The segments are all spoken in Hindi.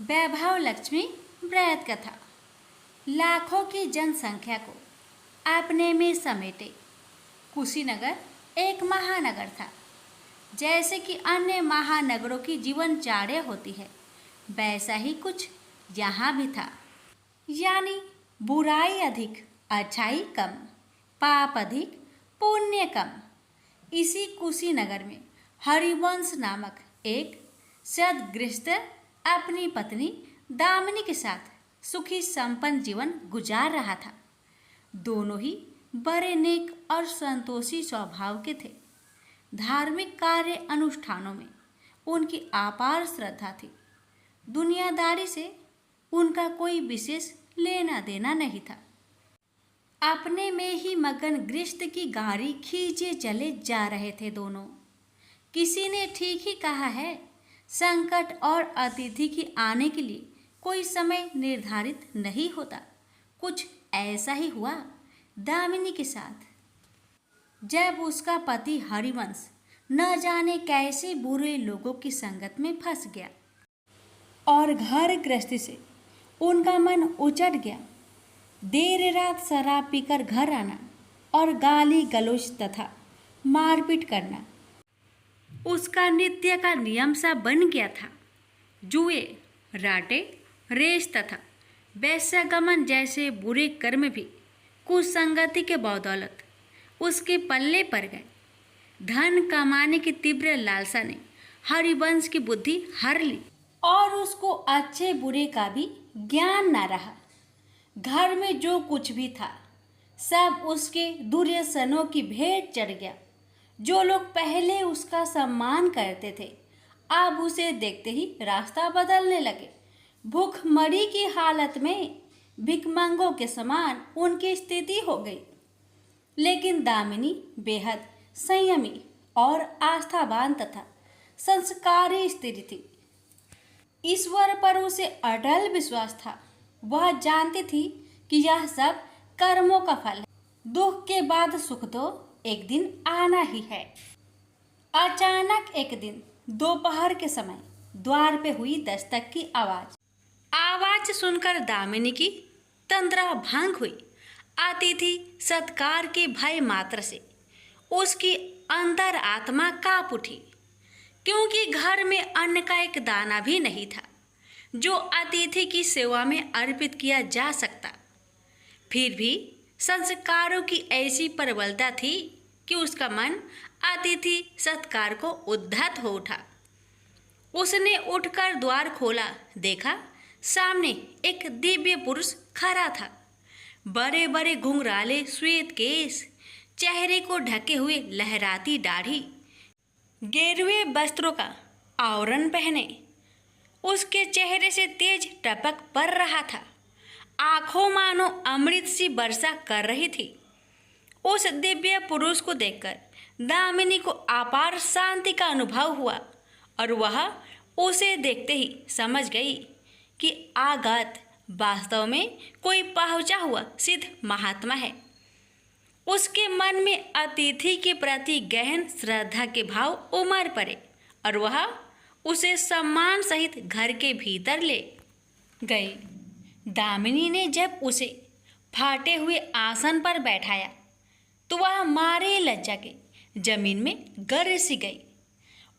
वैभव लक्ष्मी व्रत कथा लाखों की जनसंख्या को अपने में समेटे कुशीनगर एक महानगर था। जैसे कि अन्य महानगरों की जीवनचर्या होती है, वैसा ही कुछ यहाँ भी था। यानी बुराई अधिक, अच्छाई कम, पाप अधिक, पुण्य कम। इसी कुशीनगर में हरिवंश नामक एक सद्गृहस्थ अपनी पत्नी दामिनी के साथ सुखी संपन्न जीवन गुजार रहा था। दोनों ही बड़े नेक और संतोषी स्वभाव के थे। धार्मिक कार्य अनुष्ठानों में उनकी अपार श्रद्धा थी। दुनियादारी से उनका कोई विशेष लेना देना नहीं था। अपने में ही मगन गृहस्थ की गाड़ी खींचे चले जा रहे थे दोनों। किसी ने ठीक ही कहा है, संकट और अतिथि की आने के लिए कोई समय निर्धारित नहीं होता। कुछ ऐसा ही हुआ दामिनी के साथ। जब उसका पति हरिवंश न जाने कैसे बुरे लोगों की संगत में फंस गया और घर गृहस्थी से उनका मन उचट गया। देर रात शराब पीकर घर आना और गाली गलौज तथा मारपीट करना उसका नित्य का नियम सा बन गया था। जुए, राटे, रेस तथा वैश्यगमन जैसे बुरे कर्म भी कुसंगति के बदौलत उसके पल्ले पड़ गए। धन कमाने की तीव्र लालसा ने हरिवंश की बुद्धि हर ली और उसको अच्छे बुरे का भी ज्ञान न रहा। घर में जो कुछ भी था सब उसके दुर्व्यसनों की भेंट चढ़ गया। जो लोग पहले उसका सम्मान करते थे अब उसे देखते ही रास्ता बदलने लगे। भूखमरी की हालत में भिखमंगों के समान उनकी स्थिति हो गई। लेकिन दामिनी बेहद संयमी और आस्थावान तथा संस्कारी स्त्री थी। ईश्वर पर उसे अटल विश्वास था। वह जानती थी कि यह सब कर्मों का फल है। दुख के बाद सुख तो एक दिन आना ही है। अचानक एक दिन दोपहर के समय द्वार पे हुई दस्तक की आवाज सुनकर दामिनी की तंद्रा भंग हुई। अतिथि सत्कार के भय मात्र से उसकी अंतर आत्मा कांप उठी, क्योंकि घर में अन्न का एक दाना भी नहीं था जो अतिथि की सेवा में अर्पित किया जा सकता। फिर भी संस्कारों की ऐसी प्रबलता थी कि उसका मन अतिथि सत्कार को उद्धत हो उठा। उसने उठकर द्वार खोला, देखा सामने एक दिव्य पुरुष खड़ा था। बड़े बड़े घुंघराले श्वेत केश, चेहरे को ढके हुए लहराती दाढ़ी, गेरुए वस्त्रों का आवरण पहने उसके चेहरे से तेज टपक पड़ रहा था। आंखों मानो अमृत सी वर्षा कर रही थी। उस दिव्य पुरुष को देखकर दामिनी को अपार शांति का अनुभव हुआ और वह उसे देखते ही समझ गई कि आगत वास्तव में कोई पहुंचा हुआ सिद्ध महात्मा है। उसके मन में अतिथि के प्रति गहन श्रद्धा के भाव उमड़ पड़े और वह उसे सम्मान सहित घर के भीतर ले गई। दामिनी ने जब उसे फाटे हुए आसन पर बैठाया तो वह मारे लज्जा के जमीन में गिर सी गई।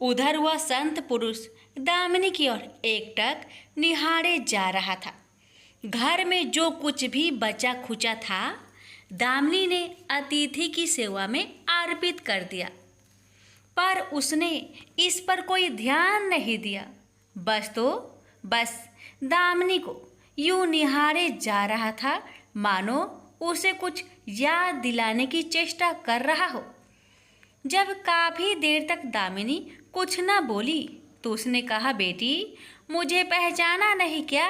उधर वह संत पुरुष दामिनी की ओर एकटक निहारे जा रहा था। घर में जो कुछ भी बचा खुचा था दामिनी ने अतिथि की सेवा में अर्पित कर दिया, पर उसने इस पर कोई ध्यान नहीं दिया। बस दामिनी को यूं निहारे जा रहा था मानो उसे कुछ याद दिलाने की चेष्टा कर रहा हो। जब काफी देर तक दामिनी कुछ न बोली तो उसने कहा, बेटी मुझे पहचाना नहीं क्या?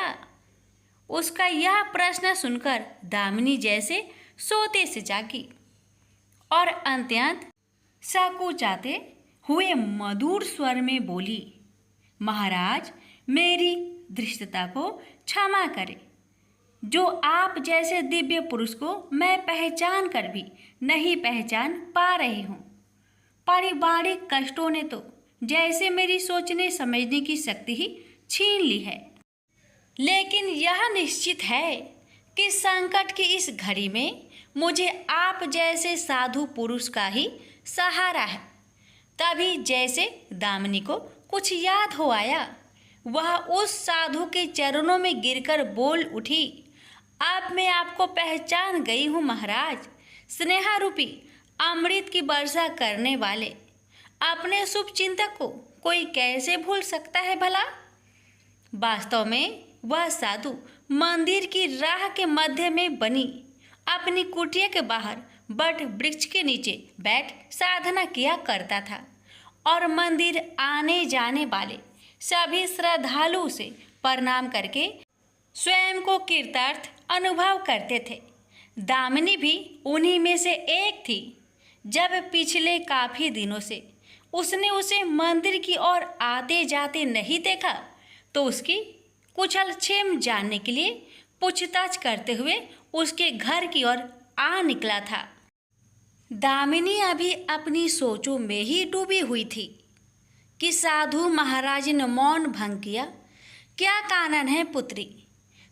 उसका यह प्रश्न सुनकर दामिनी जैसे सोते से जागी और अत्यंत संकुचाते हुए मधुर स्वर में बोली, महाराज मेरी धृष्टता को क्षमा करें। जो आप जैसे दिव्य पुरुष को मैं पहचान कर भी नहीं पहचान पा रही हूँ। पारिवारिक कष्टों ने तो जैसे मेरी सोचने समझने की शक्ति ही छीन ली है। लेकिन यह निश्चित है कि संकट की इस घड़ी में मुझे आप जैसे साधु पुरुष का ही सहारा है। तभी जैसे दामिनी को कुछ याद हो आया, वह उस साधु के चरणों में गिरकर बोल उठी, अब मैं आपको पहचान गई हूँ महाराज। स्नेहा रूपी अमृत की वर्षा करने वाले अपने शुभ चिंतक को कोई कैसे भूल सकता है भला। वास्तव में वह साधु मंदिर की राह के मध्य में बनी अपनी कुटिया के बाहर बट वृक्ष के नीचे बैठ साधना किया करता था और मंदिर आने जाने वाले सभी श्रद्धालु उसे प्रणाम करके स्वयं को कृतार्थ अनुभव करते थे। दामिनी भी उन्हीं में से एक थी। जब पिछले काफी दिनों से उसने उसे मंदिर की ओर आते जाते नहीं देखा तो उसकी कुशल क्षेम जानने के लिए पूछताछ करते हुए उसके घर की ओर आ निकला था। दामिनी अभी अपनी सोचों में ही डूबी हुई थी कि साधु महाराज ने मौन भंग किया। क्या कारण है पुत्री,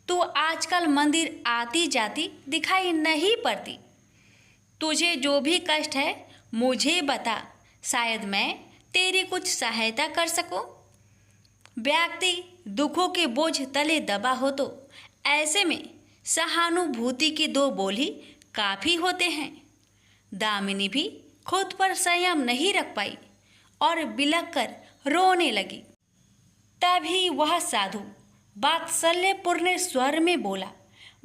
तू आजकल मंदिर आती जाती दिखाई नहीं पड़ती। तुझे जो भी कष्ट है मुझे बता, शायद मैं तेरी कुछ सहायता कर सकूं। व्यक्ति दुखों के बोझ तले दबा हो तो ऐसे में सहानुभूति के दो बोल ही काफ़ी होते हैं। दामिनी भी खुद पर संयम नहीं रख पाई और बिलख कर रोने लगी। तभी वह साधु वात्सल्यपूर्ण स्वर में बोला,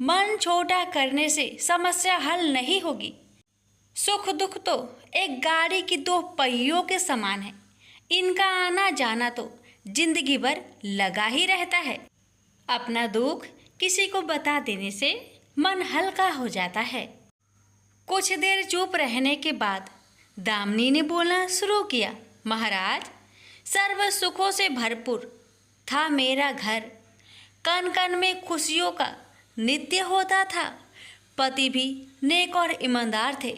मन छोटा करने से समस्या हल नहीं होगी। सुख दुख तो एक गाड़ी की दो पहियों के समान है, इनका आना जाना तो जिंदगी भर लगा ही रहता है। अपना दुख किसी को बता देने से मन हल्का हो जाता है। कुछ देर चुप रहने के बाद दामिनी ने बोलना शुरू किया, महाराज, सर्व सुखों से भरपूर था मेरा घर, कण कण में खुशियों का नित्य होता था। पति भी नेक और ईमानदार थे।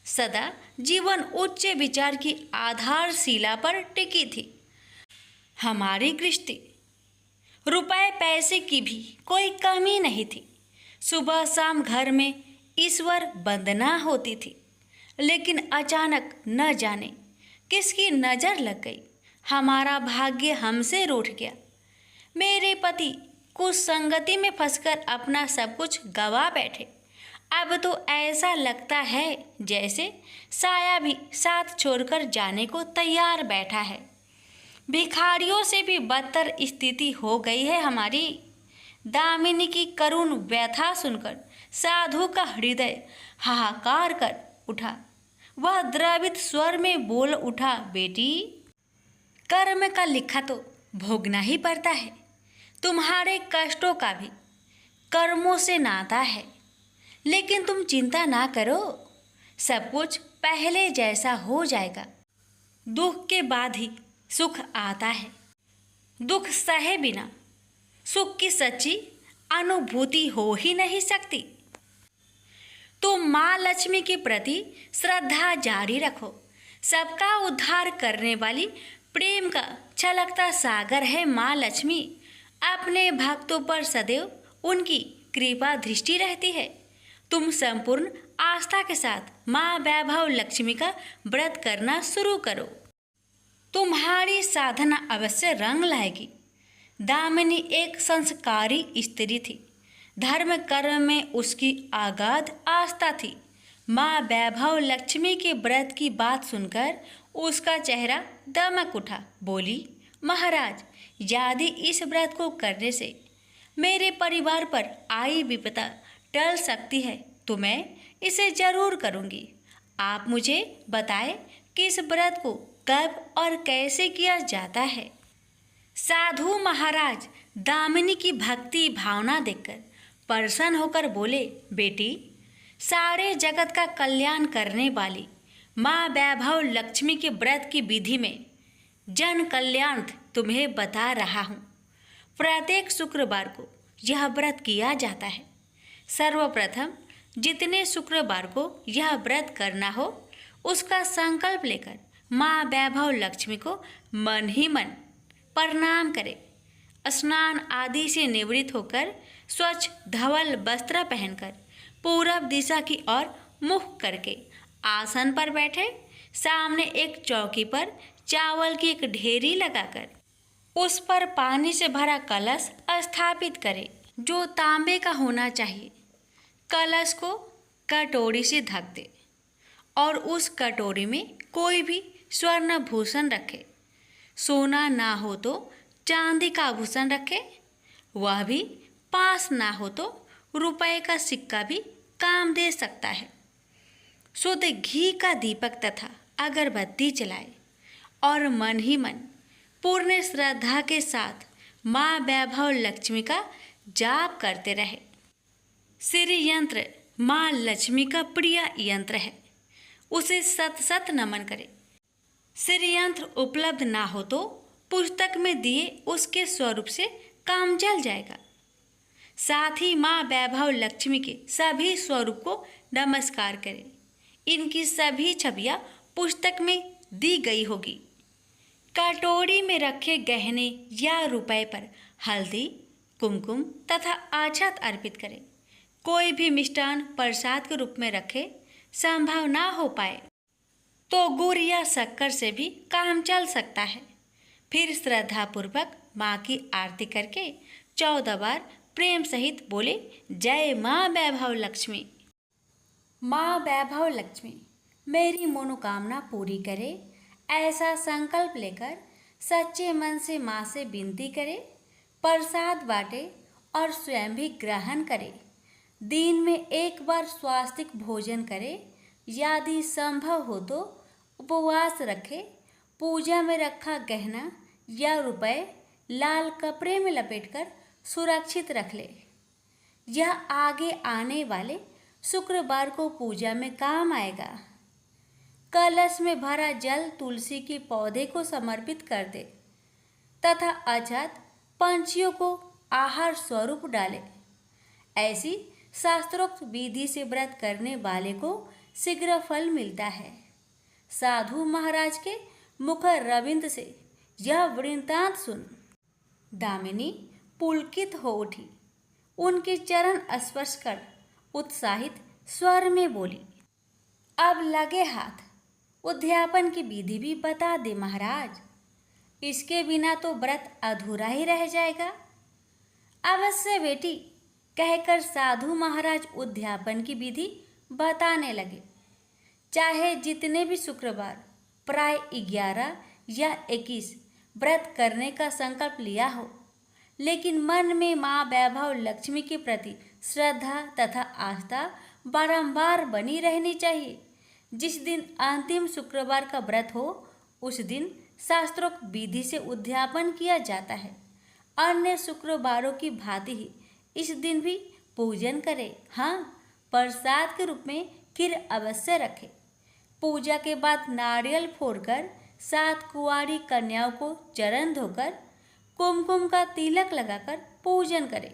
सदा जीवन उच्च विचार की आधारशिला पर टिकी थी। हमारी गृहस्थी रुपए पैसे की भी कोई कमी नहीं थी। सुबह शाम घर में ईश्वर वंदना होती थी। लेकिन अचानक न जाने किसकी नज़र लग गई, हमारा भाग्य हमसे रूठ गया। मेरे पति कुछ संगति में फंसकर अपना सब कुछ गवा बैठे। अब तो ऐसा लगता है जैसे साया भी साथ छोड़कर जाने को तैयार बैठा है। भिखारियों से भी बदतर स्थिति हो गई है हमारी। दामिनी की करुण व्यथा सुनकर साधु का हृदय हाहाकार कर उठा। वह द्रवित स्वर में बोल उठा, बेटी, कर्म का लिखा तो भोगना ही पड़ता है। तुम्हारे कष्टों का भी कर्मों से नाता है। लेकिन तुम चिंता ना करो, सब कुछ पहले जैसा हो जाएगा। दुख के बाद ही सुख आता है। दुख सहे बिना सुख की सच्ची अनुभूति हो ही नहीं सकती। तुम माँ लक्ष्मी के प्रति श्रद्धा जारी रखो। सबका उद्धार करने वाली प्रेम का छलकता सागर है माँ लक्ष्मी। अपने भक्तों पर सदैव उनकी कृपा दृष्टि रहती है। तुम संपूर्ण आस्था के साथ माँ वैभव लक्ष्मी का व्रत करना शुरू करो। तुम्हारी साधना अवश्य रंग लाएगी। दामिनी एक संस्कारी स्त्री थी। धर्म कर्म में उसकी अगाध आस्था थी। माँ वैभव लक्ष्मी के व्रत की बात सुनकर उसका चेहरा दमक उठा। बोली, महाराज, यदि इस व्रत को करने से मेरे परिवार पर आई विपदा टल सकती है तो मैं इसे जरूर करूँगी। आप मुझे बताएं कि इस व्रत को कब और कैसे किया जाता है। साधु महाराज दामिनी की भक्ति भावना देखकर प्रसन्न होकर बोले, बेटी, सारे जगत का कल्याण करने वाली माँ वैभव लक्ष्मी के व्रत की विधि में जन कल्याण तुम्हें बता रहा हूँ। प्रत्येक शुक्रवार को यह व्रत किया जाता है। सर्वप्रथम जितने शुक्रवार को यह व्रत करना हो उसका संकल्प लेकर माँ वैभव लक्ष्मी को मन ही मन प्रणाम करें। स्नान आदि से निवृत्त होकर स्वच्छ धवल वस्त्र पहनकर पूरब दिशा की ओर मुख करके आसन पर बैठे, सामने एक चौकी पर चावल की एक ढेरी लगाकर उस पर पानी से भरा कलश स्थापित करें, जो तांबे का होना चाहिए। कलश को कटोरी से ढक दे और उस कटोरी में कोई भी स्वर्ण भूषण रखे। सोना ना हो तो चांदी का आभूषण रखे, वह भी पास ना हो तो रुपए का सिक्का भी काम दे सकता है। शुद्ध घी का दीपक तथा अगरबत्ती जलाए और मन ही मन पूर्ण श्रद्धा के साथ माँ वैभव लक्ष्मी का जाप करते रहे। श्री यंत्र माँ लक्ष्मी का प्रिय यंत्र है, उसे सत सत नमन करे। श्री यंत्र उपलब्ध ना हो तो पुस्तक में दिए उसके स्वरूप से काम चल जाएगा। साथ ही माँ वैभव लक्ष्मी के सभी स्वरूप को नमस्कार करें। इनकी सभी छवियाँ पुस्तक में दी गई होगी। कटोरी में रखे गहने या रुपए पर हल्दी, कुमकुम तथा अक्षत अर्पित करें। कोई भी मिष्टान प्रसाद के रूप में रखे, संभव ना हो पाए तो गुड़ या शक्कर से भी काम चल सकता है। फिर श्रद्धापूर्वक माँ की आरती करके 14 बार प्रेम सहित बोले, जय माँ वैभव लक्ष्मी। माँ वैभव लक्ष्मी मेरी मनोकामना पूरी करे, ऐसा संकल्प लेकर सच्चे मन से माँ से विनती करे। प्रसाद बांटे और स्वयं भी ग्रहण करे। दिन में एक बार स्वास्तिक भोजन करे। यदि संभव हो तो उपवास रखे। पूजा में रखा गहना या रुपए लाल कपड़े में लपेटकर सुरक्षित रख ले। यह आगे आने वाले शुक्रवार को पूजा में काम आएगा। कलश में भरा जल तुलसी के पौधे को समर्पित कर दे तथा अक्षत पंछियों को आहार स्वरूप डाले। ऐसी शास्त्रोक्त विधि से व्रत करने वाले को शीघ्र फल मिलता है। साधु महाराज के मुख रविंद से यह वृत्तांत सुन दामिनी पुलकित हो उठी। उनके चरण स्पर्श कर उत्साहित स्वर में बोली, अब लगे हाथ, उद्यापन की विधि भी बता दे महाराज। इसके बिना तो व्रत अधूरा ही रह जाएगा। अवश्य बेटी, कहकर साधु महाराज उद्यापन की विधि बताने लगे। चाहे जितने भी शुक्रवार प्राय 11 या 21 व्रत करने का संकल्प लिया हो, लेकिन मन में माँ वैभव लक्ष्मी के प्रति श्रद्धा तथा आस्था बारंबार बनी रहनी चाहिए। जिस दिन अंतिम शुक्रवार का व्रत हो, उस दिन शास्त्रोक्त विधि से उद्यापन किया जाता है। अन्य शुक्रवारों की भांति ही इस दिन भी पूजन करें। हाँ, प्रसाद के रूप में खीर अवश्य रखें। पूजा के बाद नारियल फोड़कर 7 कुंवारी कन्याओं को चरण धोकर कुमकुम का तिलक लगाकर पूजन करें।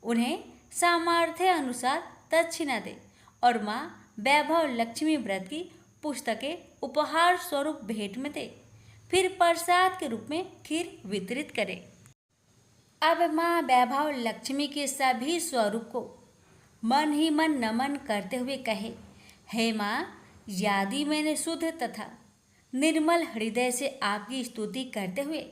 उन्हें सामर्थ्य अनुसार दक्षिणा दें और माँ वैभव लक्ष्मी व्रत की पुस्तकें उपहार स्वरूप भेंट में दें। फिर प्रसाद के रूप में खीर वितरित करें। अब माँ वैभव लक्ष्मी के सभी स्वरूप को मन ही मन नमन करते हुए कहे, हे माँ, यदि मैंने शुद्ध तथा निर्मल हृदय से आपकी स्तुति करते हुए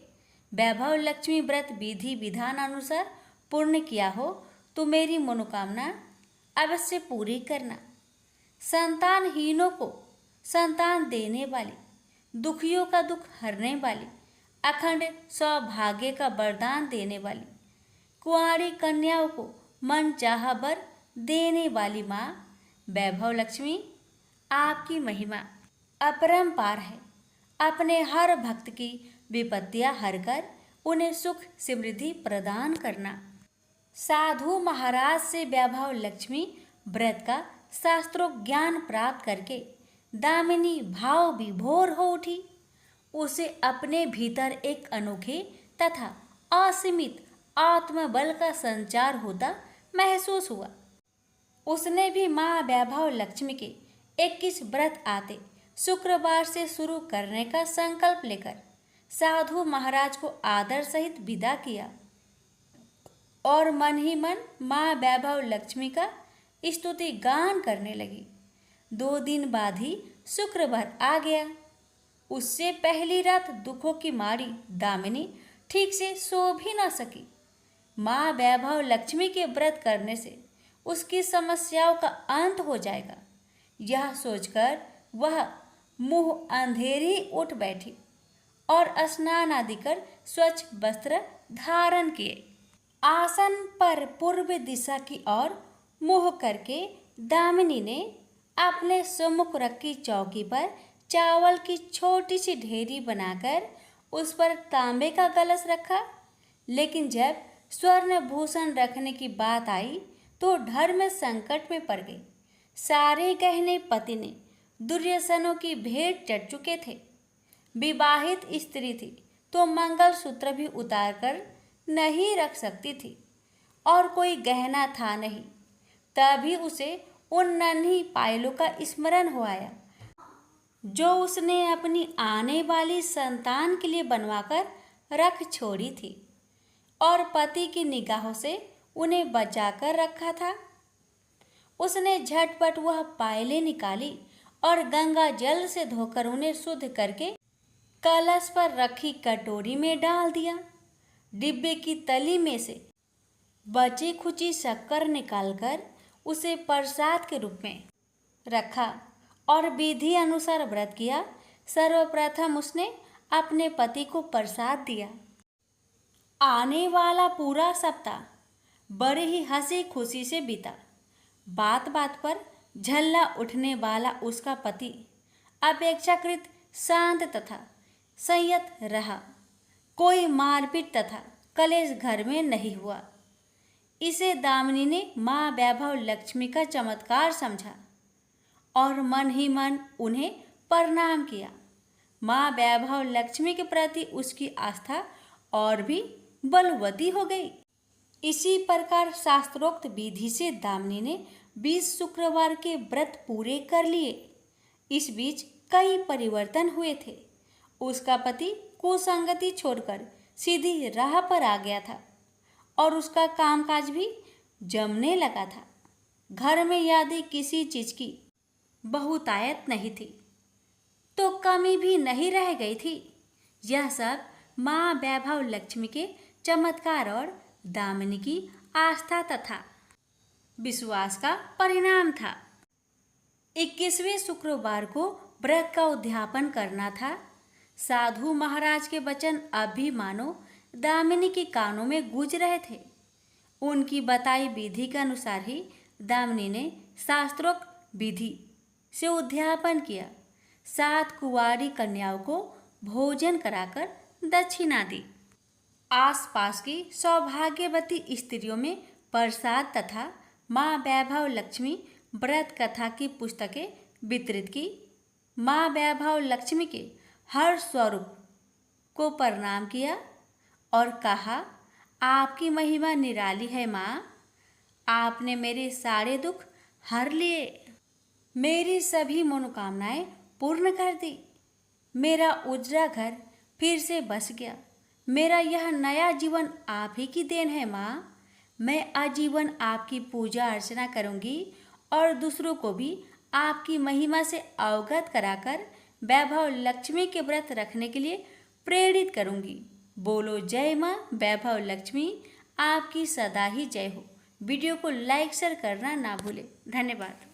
वैभव लक्ष्मी व्रत विधि विधान अनुसार पूर्ण किया हो तो मेरी मनोकामना अवश्य पूरी करना। संतानहीनों को संतान देने वाली, दुखियों का दुख हरने वाली, अखंड सौभाग्य का वरदान देने वाली, कुंवारी कन्याओं को मन चाहा वर देने वाली माँ वैभव लक्ष्मी, आपकी महिमा अपरंपार है। अपने हर भक्त की विपत्तियां हरकर उन्हें सुख समृद्धि प्रदान करना। साधु महाराज से वैभव लक्ष्मी व्रत का शास्त्रों ज्ञान प्राप्त करके दामिनी भाव विभोर हो उठी। उसे अपने भीतर एक अनोखे तथा असीमित आत्मबल का संचार होता महसूस हुआ। उसने भी माँ वैभव लक्ष्मी के 21 व्रत आते शुक्रवार से शुरू करने का संकल्प लेकर साधु महाराज को आदर सहित विदा किया। और मन ही मन माँ वैभव लक्ष्मी का स्तुति गान करने लगी। 2 दिन बाद ही शुक्रवार आ गया। उससे पहली रात दुखों की मारी दामिनी ठीक से सो भी ना सकी। माँ वैभव लक्ष्मी के व्रत करने से उसकी समस्याओं का अंत हो जाएगा, यह सोचकर वह मुंह अंधेरी उठ बैठी और स्नान आदि कर स्वच्छ वस्त्र धारण किए। आसन पर पूर्व दिशा की ओर मुंह करके दामिनी ने अपने सम्मुख रखी चौकी पर चावल की छोटी सी ढेरी बनाकर उस पर तांबे का कलश रखा। लेकिन जब स्वर्ण भूषण रखने की बात आई तो धर्म संकट में पड़ गई। सारे गहने पति ने दुर्योधनों की भेंट चढ़ चुके थे। विवाहित स्त्री थी तो मंगलसूत्र भी उतार कर नहीं रख सकती थी और कोई गहना था नहीं। तभी उसे उन नन्ही पायलों का स्मरण हो आया जो उसने अपनी आने वाली संतान के लिए बनवाकर रख छोड़ी थी और पति की निगाहों से उन्हें बचाकर रखा था। उसने झटपट वह पायलें निकाली और गंगा जल से धोकर उन्हें शुद्ध करके कलश पर रखी कटोरी में डाल दिया। डिब्बे की तली में से बची खुची शक्कर निकालकर उसे प्रसाद के रूप में रखा और विधि अनुसार व्रत किया। सर्वप्रथम उसने अपने पति को प्रसाद दिया। आने वाला पूरा सप्ताह बड़े ही हंसी खुशी से बीता। बात बात पर झल्ला उठने वाला उसका पति अपेक्षाकृत शांत तथा संयत रहा। कोई मारपीट तथा कलेश घर में नहीं हुआ। इसे दामिनी ने माँ वैभव लक्ष्मी का चमत्कार समझा और मन ही मन उन्हें प्रणाम किया। माँ वैभव लक्ष्मी के प्रति उसकी आस्था और भी बलवती हो गई। इसी प्रकार शास्त्रोक्त विधि से दामिनी ने 20 शुक्रवार के व्रत पूरे कर लिए। इस बीच कई परिवर्तन हुए थे। उसका पति कुसंगति छोड़कर सीधी राह पर आ गया था और उसका कामकाज भी जमने लगा था। घर में यदि किसी चीज की बहुतायत नहीं थी तो कमी भी नहीं रह गई थी। यह सब माँ वैभव लक्ष्मी के चमत्कार और दामिनी की आस्था तथा विश्वास का परिणाम था। 21वें शुक्रवार को व्रत का उद्यापन करना था। साधु महाराज के वचन अब भी मानो दामिनी के कानों में गूंज रहे थे। उनकी बताई विधि के अनुसार ही दामिनी ने शास्त्रोक्त विधि से उद्यापन किया। 7 कुंवारी कन्याओं को भोजन कराकर दक्षिणा दी। आसपास की सौभाग्यवती स्त्रियों में प्रसाद तथा माँ वैभव लक्ष्मी व्रत कथा की पुस्तकें वितरित की। माँ वैभव लक्ष्मी के हर स्वरूप को प्रणाम किया और कहा, आपकी महिमा निराली है माँ। आपने मेरे सारे दुख हर लिए, मेरी सभी मनोकामनाएं पूर्ण कर दी। मेरा उजड़ा घर फिर से बस गया। मेरा यह नया जीवन आप ही की देन है माँ। मैं आजीवन आपकी पूजा अर्चना करूंगी और दूसरों को भी आपकी महिमा से अवगत कराकर वैभव लक्ष्मी के व्रत रखने के लिए प्रेरित करूंगी। बोलो जय माँ वैभव लक्ष्मी, आपकी सदा ही जय हो। वीडियो को लाइक शेयर करना ना भूलें। धन्यवाद।